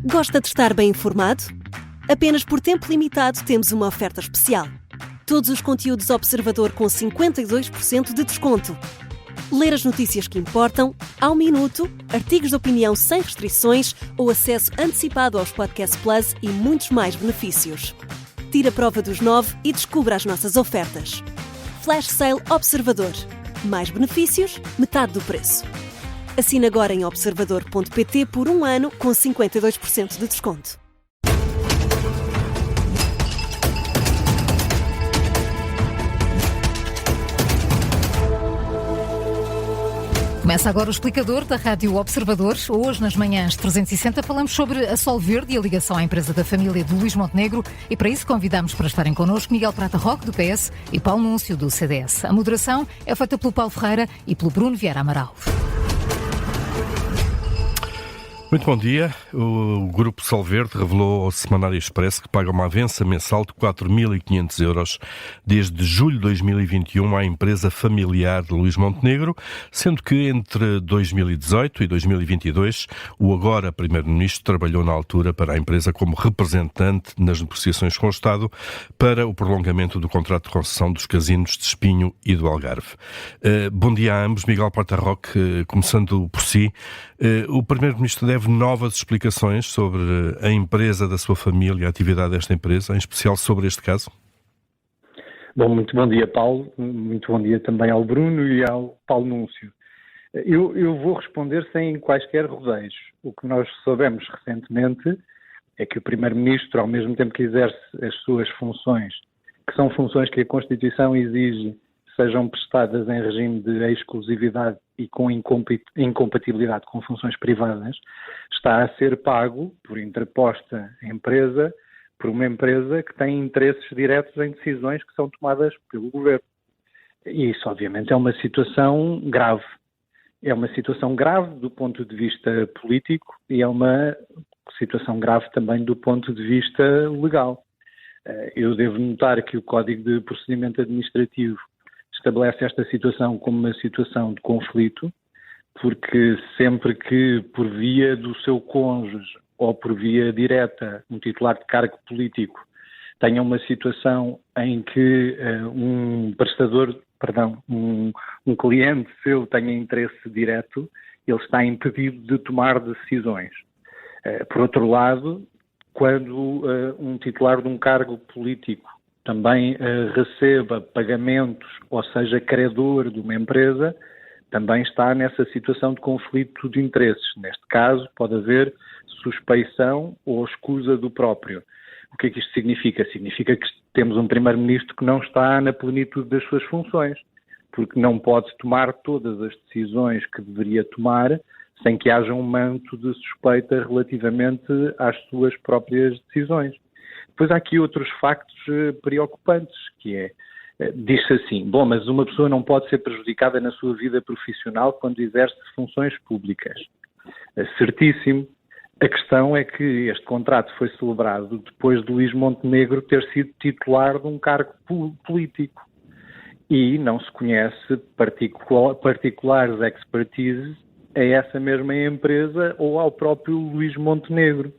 Gosta de estar bem informado? Apenas por tempo limitado temos uma oferta especial. Todos os conteúdos Observador com 52% de desconto. Ler as notícias que importam, ao minuto, artigos de opinião sem restrições ou acesso antecipado aos Podcast Plus e muitos mais benefícios. Tire a prova dos 9 e descubra as nossas ofertas. Flash Sale Observador. Mais benefícios, metade do preço. Assine agora em observador.pt por 1 ano com 52% de desconto. Começa agora o explicador da Rádio Observador. Hoje, nas manhãs 360, falamos sobre a Sol Verde e a ligação à empresa da família de Luís Montenegro. E para isso convidamos para estarem connosco Miguel Prata Roque, do PS, e Paulo Núncio, do CDS. A moderação é feita pelo Paulo Ferreira e pelo Bruno Vieira Amaral. Muito bom dia. O Grupo Sol Verde revelou ao Semanário Expresso que paga uma avança mensal de 4.500 euros desde julho de 2021 à empresa familiar de Luís Montenegro, sendo que entre 2018 e 2022 o agora Primeiro-Ministro trabalhou na altura para a empresa como representante nas negociações com o Estado para o prolongamento do contrato de concessão dos casinos de Espinho e do Algarve. Bom dia a ambos. Miguel Prata Roque, começando por si. O Primeiro-Ministro deve novas explicações sobre a empresa da sua família, a atividade desta empresa, em especial sobre este caso? Bom, muito bom dia, Paulo. Muito bom dia também ao Bruno e ao Paulo Núncio. Eu vou responder sem quaisquer rodeios. O que nós soubemos recentemente é que o Primeiro-Ministro, ao mesmo tempo que exerce as suas funções, que são funções que a Constituição exige sejam prestadas em regime de exclusividade e com incompatibilidade com funções privadas, está a ser pago por interposta empresa, por uma empresa que tem interesses diretos em decisões que são tomadas pelo Governo. E isso, obviamente, é uma situação grave. É uma situação grave do ponto de vista político e é uma situação grave também do ponto de vista legal. Eu devo notar que o Código de Procedimento Administrativo estabelece esta situação como uma situação de conflito, porque sempre que por via do seu cônjuge ou por via direta um titular de cargo político tenha uma situação em que um cliente seu tenha interesse direto, ele está impedido de tomar decisões. Por outro lado, quando um titular de um cargo político também receba pagamentos, ou seja, credor de uma empresa, também está nessa situação de conflito de interesses. Neste caso, pode haver suspeição ou escusa do próprio. O que é que isto significa? Significa que temos um Primeiro-Ministro que não está na plenitude das suas funções, porque não pode tomar todas as decisões que deveria tomar sem que haja um manto de suspeita relativamente às suas próprias decisões. Depois há aqui outros factos preocupantes, que é, diz-se assim, mas uma pessoa não pode ser prejudicada na sua vida profissional quando exerce funções públicas. Certíssimo. A questão é que este contrato foi celebrado depois de Luís Montenegro ter sido titular de um cargo político e não se conhece particulares expertises a essa mesma empresa ou ao próprio Luís Montenegro.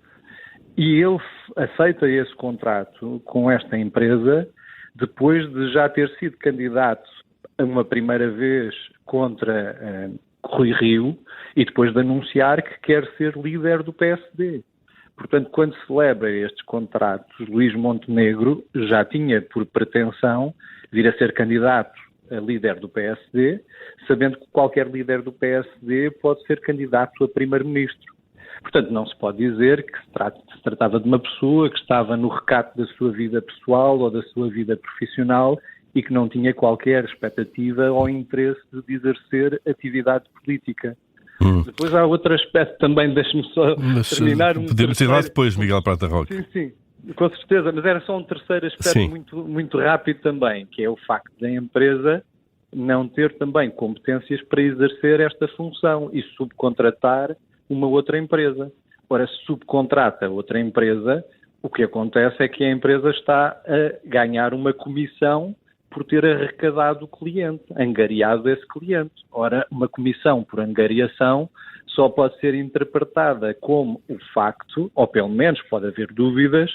E ele aceita esse contrato com esta empresa depois de já ter sido candidato uma primeira vez contra Rui Rio e depois de anunciar que quer ser líder do PSD. Portanto, quando se celebra estes contratos, Luís Montenegro já tinha por pretensão vir a ser candidato a líder do PSD, sabendo que qualquer líder do PSD pode ser candidato a primeiro-ministro. Portanto, não se pode dizer que se tratava de uma pessoa que estava no recato da sua vida pessoal ou da sua vida profissional e que não tinha qualquer expectativa ou interesse de exercer atividade política. Depois há outro aspecto também, deixe-me só terminar. Podemos ir lá depois, Miguel Prata Roque. Sim, com certeza, mas era só um terceiro aspecto muito, muito rápido também, que é o facto da empresa não ter também competências para exercer esta função e subcontratar uma outra empresa. Ora, se subcontrata outra empresa, o que acontece é que a empresa está a ganhar uma comissão por ter arrecadado o cliente, angariado esse cliente. Ora, uma comissão por angariação só pode ser interpretada como o facto, ou pelo menos pode haver dúvidas,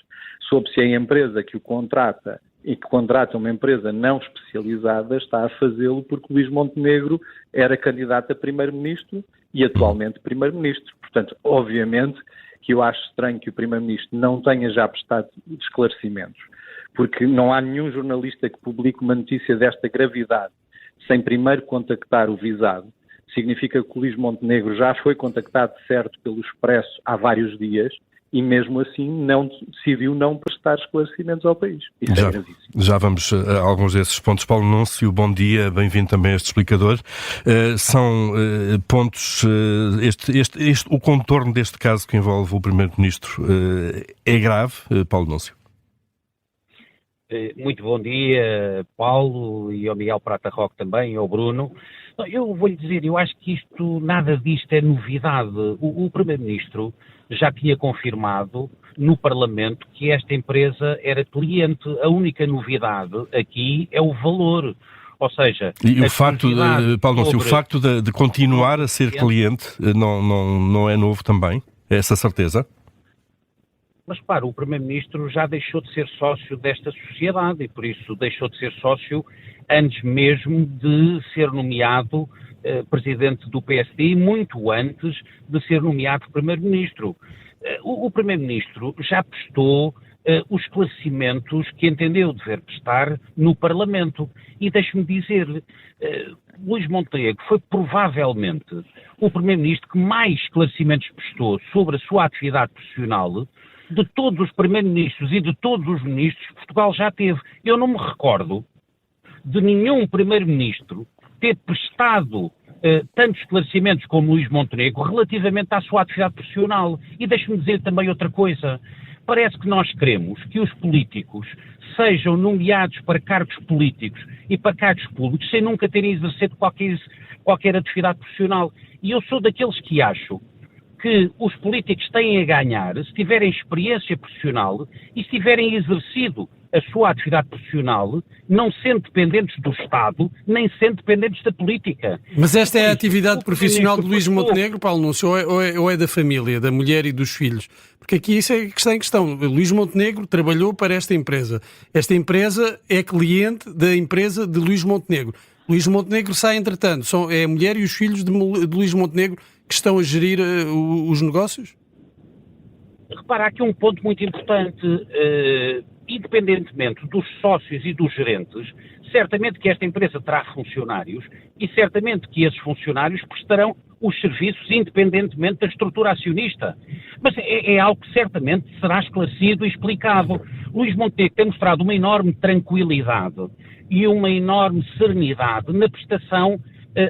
sobre se a empresa que o contrata e que contrata uma empresa não especializada está a fazê-lo porque Luís Montenegro era candidato a Primeiro-Ministro e atualmente Primeiro-Ministro. Portanto, obviamente que eu acho estranho que o Primeiro-Ministro não tenha já prestado esclarecimentos, porque não há nenhum jornalista que publique uma notícia desta gravidade sem primeiro contactar o visado. Significa que o Luís Montenegro já foi contactado, certo, pelo Expresso há vários dias e mesmo assim decidiu não prestar esclarecimentos ao país. Isso é gravíssimo. Já vamos a alguns desses pontos. Paulo Núncio, bom dia, bem-vindo também a este explicador. São pontos, o contorno deste caso que envolve o Primeiro-Ministro é grave, Paulo Núncio? Muito bom dia, Paulo, e ao Miguel Prata Roque também, e ao Bruno. Eu vou-lhe dizer, eu acho que nada disto é novidade. O Primeiro-Ministro já tinha confirmado no Parlamento que esta empresa era cliente. A única novidade aqui é o valor. Ou seja, e o facto, Paulo Núncio, o facto de continuar a ser cliente não é novo também? É essa certeza? Mas, claro, o Primeiro-Ministro já deixou de ser sócio desta sociedade e, por isso, deixou de ser sócio antes mesmo de ser nomeado presidente do PSD e muito antes de ser nomeado Primeiro-Ministro. O Primeiro-Ministro já prestou os esclarecimentos que entendeu dever prestar no Parlamento. E deixe-me dizer-lhe, Luís Montenegro foi provavelmente o Primeiro-Ministro que mais esclarecimentos prestou sobre a sua atividade profissional de todos os primeiros-ministros e de todos os ministros que Portugal já teve. Eu não me recordo de nenhum primeiro-ministro ter prestado tantos esclarecimentos como Luís Montenegro relativamente à sua atividade profissional. E deixe-me dizer também outra coisa. Parece que nós queremos que os políticos sejam nomeados para cargos políticos e para cargos públicos sem nunca terem exercido qualquer atividade profissional. E eu sou daqueles que acho que os políticos têm a ganhar se tiverem experiência profissional e se tiverem exercido a sua atividade profissional, não sendo dependentes do Estado, nem sendo dependentes da política. Mas esta é a atividade profissional de Luís Montenegro, Paulo Núncio, ou é da família, da mulher e dos filhos? Porque aqui isso é que está em questão. Luís Montenegro trabalhou para esta empresa. Esta empresa é cliente da empresa de Luís Montenegro. Luís Montenegro sai, entretanto, é a mulher e os filhos de Luís Montenegro que estão a gerir os negócios? Repara, há aqui um ponto muito importante. Independentemente dos sócios e dos gerentes, certamente que esta empresa terá funcionários e certamente que esses funcionários prestarão os serviços independentemente da estrutura acionista. Mas é algo que certamente será esclarecido e explicado. Luís Montenegro tem mostrado uma enorme tranquilidade e uma enorme serenidade na prestação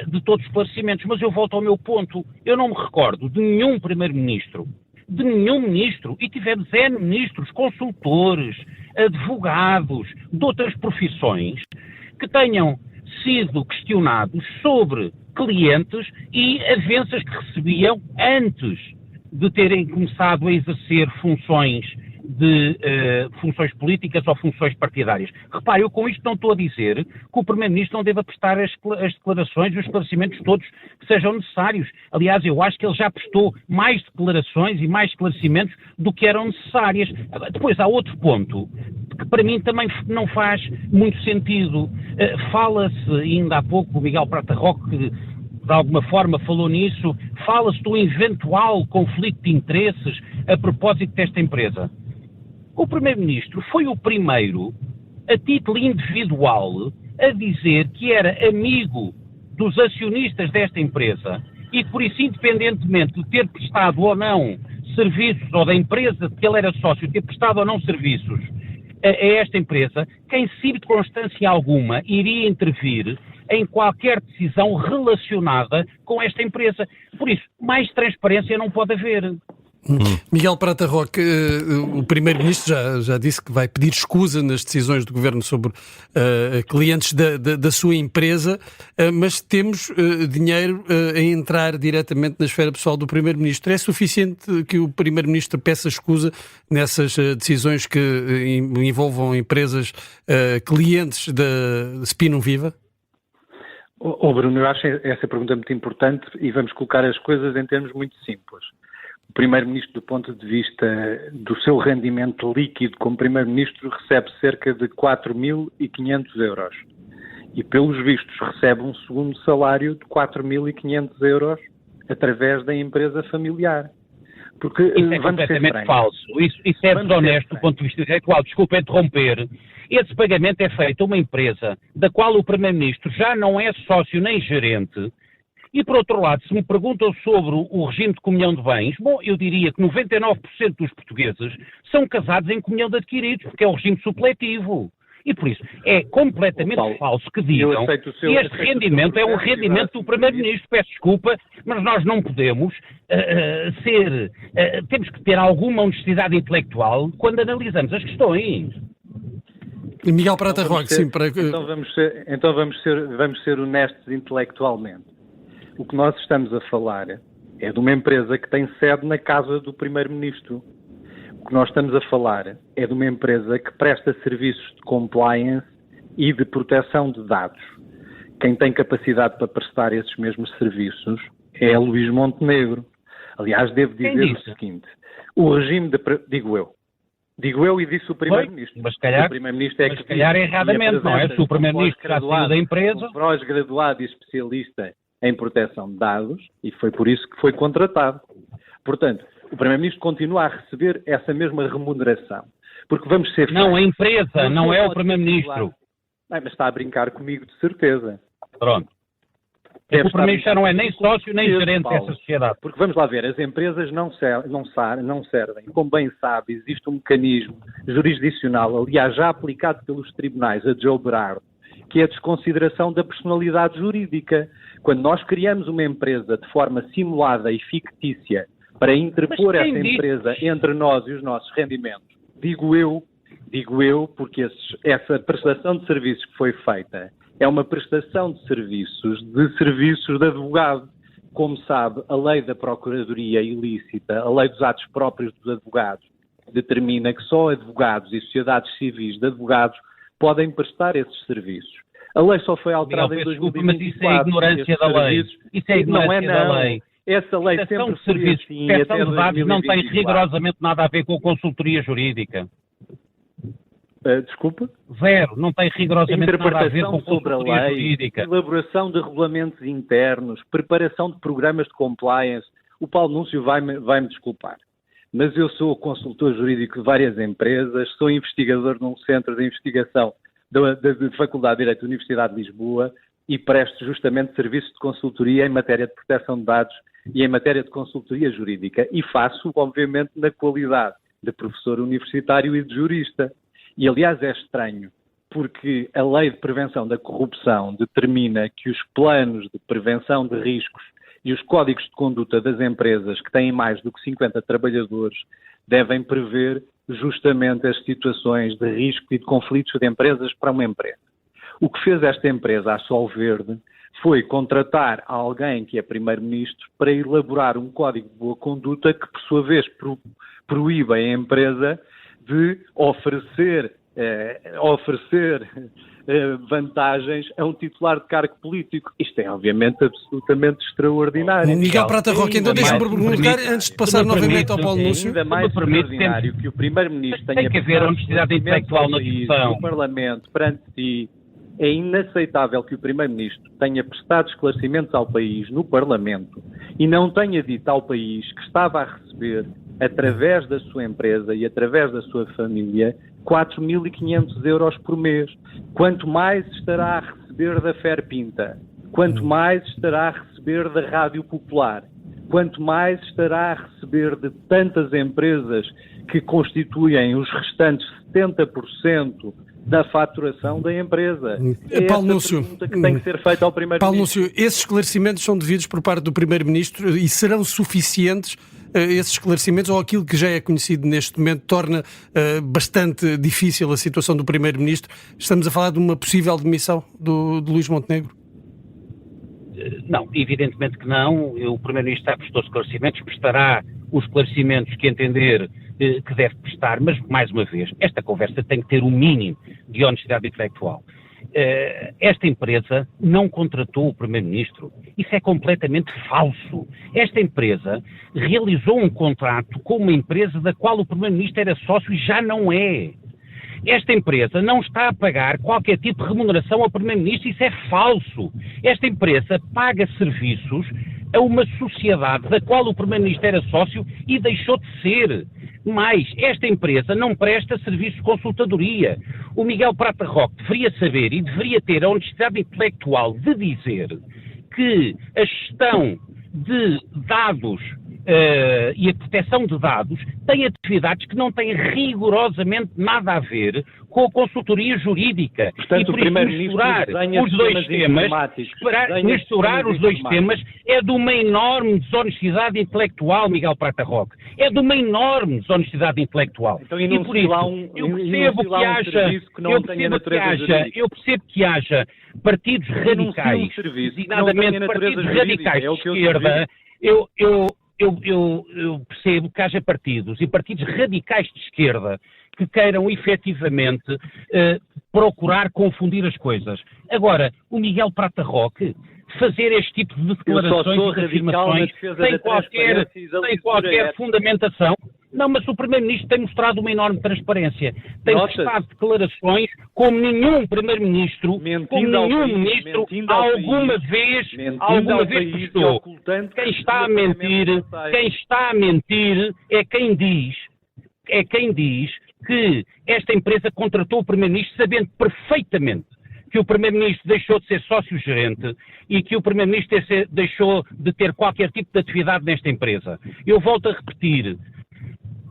de todos os esclarecimentos. Mas eu volto ao meu ponto. Eu não me recordo de nenhum primeiro-ministro, de nenhum ministro, e tivemos ministros, consultores, advogados, de outras profissões, que tenham sido questionados sobre clientes e avanças que recebiam antes de terem começado a exercer funções políticas ou funções partidárias. Repare, eu com isto não estou a dizer que o Primeiro-Ministro não deva prestar as declarações e os esclarecimentos todos que sejam necessários. Aliás, eu acho que ele já prestou mais declarações e mais esclarecimentos do que eram necessárias. Depois há outro ponto que para mim também não faz muito sentido. Fala-se, ainda há pouco, o Miguel Prata Roque de alguma forma falou nisso, fala-se do eventual conflito de interesses a propósito desta empresa. O Primeiro-Ministro foi o primeiro, a título individual, a dizer que era amigo dos acionistas desta empresa e que, por isso, independentemente de ter prestado ou não serviços, ou da empresa de que ele era sócio, ter prestado ou não serviços a esta empresa, que em circunstância alguma iria intervir em qualquer decisão relacionada com esta empresa. Por isso, mais transparência não pode haver. Miguel Prata Roque, o Primeiro-Ministro já disse que vai pedir escusa nas decisões do Governo sobre clientes da sua empresa, mas temos dinheiro a entrar diretamente na esfera pessoal do Primeiro-Ministro. É suficiente que o Primeiro-Ministro peça escusa nessas decisões que envolvam empresas clientes da Spinum Viva? Bruno, eu acho essa pergunta muito importante e vamos colocar as coisas em termos muito simples. O Primeiro-Ministro, do ponto de vista do seu rendimento líquido como Primeiro-Ministro, recebe cerca de 4.500 euros. E, pelos vistos, recebe um segundo salário de 4.500 euros através da empresa familiar. Porque isso é completamente falso. Isso é desonesto do ponto de vista intelectual. Desculpa interromper. Esse pagamento é feito a uma empresa da qual o Primeiro-Ministro já não é sócio nem gerente. E, por outro lado, se me perguntam sobre o regime de comunhão de bens, bom, eu diria que 99% dos portugueses são casados em comunhão de adquiridos, porque é o regime supletivo. E, por isso, é completamente falso que digam que este rendimento é um rendimento do Primeiro-Ministro. Peço desculpa, mas nós não podemos temos que ter alguma honestidade intelectual quando analisamos as questões. E Miguel Prata Roque, sim, para... Então vamos ser honestos intelectualmente. O que nós estamos a falar é de uma empresa que tem sede na casa do Primeiro-Ministro. O que nós estamos a falar é de uma empresa que presta serviços de compliance e de proteção de dados. Quem tem capacidade para prestar esses mesmos serviços é Luís Montenegro. Aliás, devo dizer o seguinte, o regime de... Digo eu e disse o Primeiro-Ministro. Mas se calhar erradamente, não é? Se o Primeiro-Ministro já saiu da empresa... Um pós-graduado e especialista em proteção de dados, e foi por isso que foi contratado. Portanto, o Primeiro-Ministro continua a receber essa mesma remuneração. Porque vamos ser... Não, a empresa, não é o Primeiro-Ministro. Mas está a brincar comigo, de certeza. Pronto. O Primeiro-Ministro não é nem sócio nem gerente dessa sociedade. Porque vamos lá ver, as empresas não servem. Como bem sabe, existe um mecanismo jurisdicional, aliás, já aplicado pelos tribunais a Joe Berardo, que é a desconsideração da personalidade jurídica. Quando nós criamos uma empresa de forma simulada e fictícia para interpor essa empresa entre nós e os nossos rendimentos, digo eu, porque essa prestação de serviços que foi feita é uma prestação de serviços de advogado. Como sabe, a lei da procuradoria ilícita, a lei dos atos próprios dos advogados, determina que só advogados e sociedades civis de advogados podem prestar esses serviços. A lei só foi alterada em 2024. Mas isso é a ignorância da lei. Isso é a ignorância da lei. Essa lei sempre foi assim. Proteção de dados não tem rigorosamente nada a ver com a consultoria jurídica. Desculpa? Zero. Não tem rigorosamente nada a ver com a consultoria jurídica. Elaboração de regulamentos internos, preparação de programas de compliance. O Paulo Núncio vai-me desculpar. Mas eu sou consultor jurídico de várias empresas, sou investigador num centro de investigação da Faculdade de Direito da Universidade de Lisboa e presto justamente serviços de consultoria em matéria de proteção de dados e em matéria de consultoria jurídica. E faço, obviamente, na qualidade de professor universitário e de jurista. E, aliás, é estranho, porque a Lei de Prevenção da Corrupção determina que os planos de prevenção de riscos e os códigos de conduta das empresas que têm mais do que 50 trabalhadores devem prever justamente as situações de risco e de conflitos de empresas para uma empresa. O que fez esta empresa, a Solverde, foi contratar alguém que é Primeiro-Ministro para elaborar um código de boa conduta que, por sua vez, proíbe a empresa de oferecer vantagens a um titular de cargo político. Isto é, obviamente, absolutamente extraordinário. Miguel Prata Roque, então deixa-me perguntar, antes de passar novamente ao Paulo Núncio. Ainda mais extraordinário que o Primeiro-Ministro tenha que haver honestidade intelectual na discussão. No Parlamento, perante si. É inaceitável que o Primeiro-Ministro tenha prestado esclarecimentos ao país no Parlamento e não tenha dito ao país que estava a receber, através da sua empresa e através da sua família, 4.500 euros por mês. Quanto mais estará a receber da Ferpinta, quanto mais estará a receber da Rádio Popular, quanto mais estará a receber de tantas empresas que constituem os restantes 70% da faturação da empresa. É Paulo Núncio, pergunta que tem que ser feita ao Primeiro-Ministro. Paulo Núncio, esses esclarecimentos são devidos por parte do Primeiro-Ministro e serão suficientes esses esclarecimentos, ou aquilo que já é conhecido neste momento torna bastante difícil a situação do Primeiro-Ministro? Estamos a falar de uma possível demissão de Luís Montenegro? Não, evidentemente que não. O Primeiro-Ministro já prestou esclarecimentos, prestará os esclarecimentos que entender que deve prestar, mas, mais uma vez, esta conversa tem que ter um mínimo de honestidade intelectual. esta empresa não contratou o Primeiro-Ministro. Isso é completamente falso. Esta empresa realizou um contrato com uma empresa da qual o Primeiro-Ministro era sócio e já não é. Esta empresa não está a pagar qualquer tipo de remuneração ao Primeiro-Ministro, isso é falso. Esta empresa paga serviços a uma sociedade da qual o Primeiro-Ministro era sócio e deixou de ser. Mas esta empresa não presta serviços de consultadoria. O Miguel Prata Roque deveria saber e deveria ter a honestidade intelectual de dizer que a gestão de dados e a proteção de dados tem atividades que não têm rigorosamente nada a ver com a consultoria jurídica. Portanto, e por isso misturar os dois temas é de uma enorme desonestidade intelectual, Miguel Prata Roque. É de uma enorme desonestidade intelectual. Então, e por isso, eu percebo que haja partidos radicais, designadamente partidos radicais de esquerda, eu percebo que haja partidos e partidos radicais de esquerda que queiram efetivamente procurar confundir as coisas. Agora, o Miguel Prata Roque fazer este tipo de declarações e de afirmações sem qualquer fundamentação. Não, mas o Primeiro-Ministro tem mostrado uma enorme transparência. Tem prestado declarações como nenhum Primeiro-Ministro, alguma vez prestou. Quem está a mentir é quem diz que esta empresa contratou o Primeiro-Ministro sabendo perfeitamente que o Primeiro-Ministro deixou de ser sócio-gerente e que o Primeiro-Ministro deixou de ter qualquer tipo de atividade nesta empresa. Eu volto a repetir.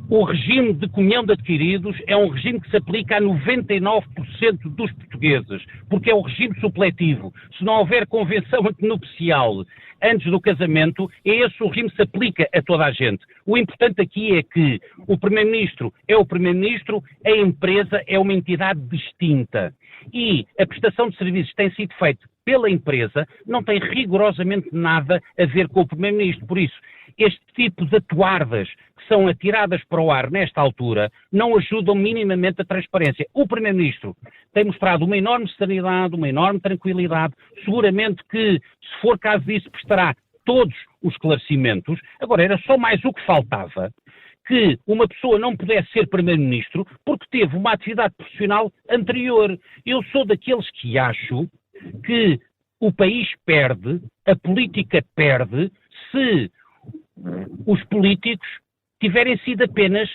O regime de comunhão de adquiridos é um regime que se aplica a 99% dos portugueses, porque é o regime supletivo. Se não houver convenção antenupcial antes do casamento, esse o regime que se aplica a toda a gente. O importante aqui é que o Primeiro-Ministro é o Primeiro-Ministro, a empresa é uma entidade distinta. E a prestação de serviços tem sido feita pela empresa, não tem rigorosamente nada a ver com o Primeiro-Ministro. Por isso, este tipo de atuardas que são atiradas para o ar nesta altura não ajudam minimamente a transparência. O Primeiro-Ministro tem mostrado uma enorme serenidade, uma enorme tranquilidade, seguramente que, se for caso disso, prestará todos os esclarecimentos. Agora, era só mais o que faltava que uma pessoa não pudesse ser Primeiro-Ministro porque teve uma atividade profissional anterior. Eu sou daqueles que acho que o país perde, a política perde, se os políticos tiverem sido apenas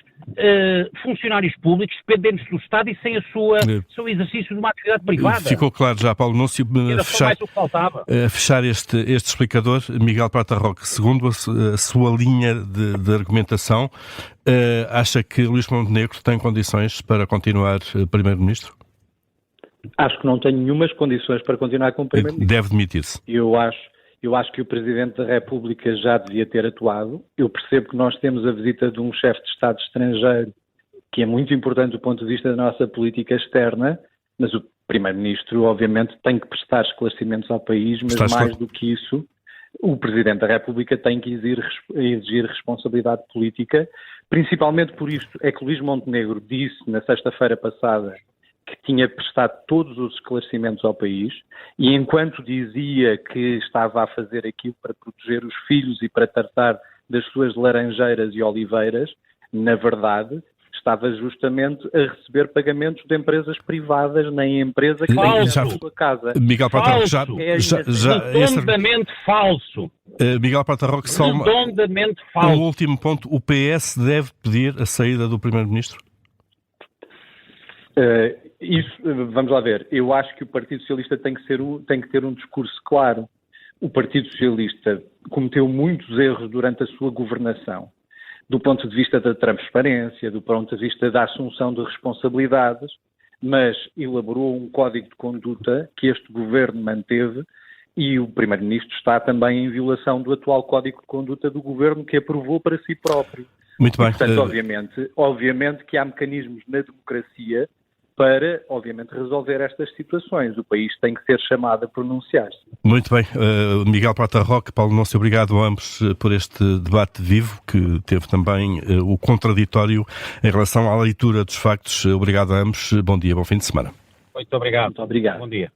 funcionários públicos, dependentes do Estado e sem seu exercício de uma atividade privada. Ficou claro já, Paulo Núncio. Fechar este explicador, Miguel Prata Roque, segundo a sua linha de argumentação, acha que Luís Montenegro tem condições para continuar Primeiro-Ministro? Acho que não tem nenhumas condições para continuar como Primeiro-Ministro. Deve demitir-se. Eu acho que o Presidente da República já devia ter atuado. Eu percebo que nós temos a visita de um chefe de Estado estrangeiro, que é muito importante do ponto de vista da nossa política externa, mas o Primeiro-Ministro, obviamente, tem que prestar esclarecimentos ao país, mas mais do que isso, o Presidente da República tem que exigir responsabilidade política. Principalmente por isto é que Luís Montenegro disse na sexta-feira passada que tinha prestado todos os esclarecimentos ao país e enquanto dizia que estava a fazer aquilo para proteger os filhos e para tratar das suas laranjeiras e oliveiras, na verdade estava justamente a receber pagamentos de empresas privadas na empresa que tem a sua casa. Miguel Prata Roque, redondamente falso. Miguel Prata Roque, só um último ponto. O PS deve pedir a saída do Primeiro-Ministro? Vamos lá ver, eu acho que o Partido Socialista tem que ter um discurso claro. O Partido Socialista cometeu muitos erros durante a sua governação, do ponto de vista da transparência, do ponto de vista da assunção de responsabilidades, mas elaborou um código de conduta que este governo manteve e o Primeiro-Ministro está também em violação do atual código de conduta do governo que aprovou para si próprio. Muito bem. Portanto, obviamente que há mecanismos na democracia para, obviamente, resolver estas situações. O país tem que ser chamado a pronunciar-se. Muito bem. Miguel Prata Roque, Paulo Núncio, obrigado a ambos por este debate vivo, que teve também o contraditório em relação à leitura dos factos. Obrigado a ambos. Bom dia, bom fim de semana. Muito obrigado. Muito obrigado. Bom dia.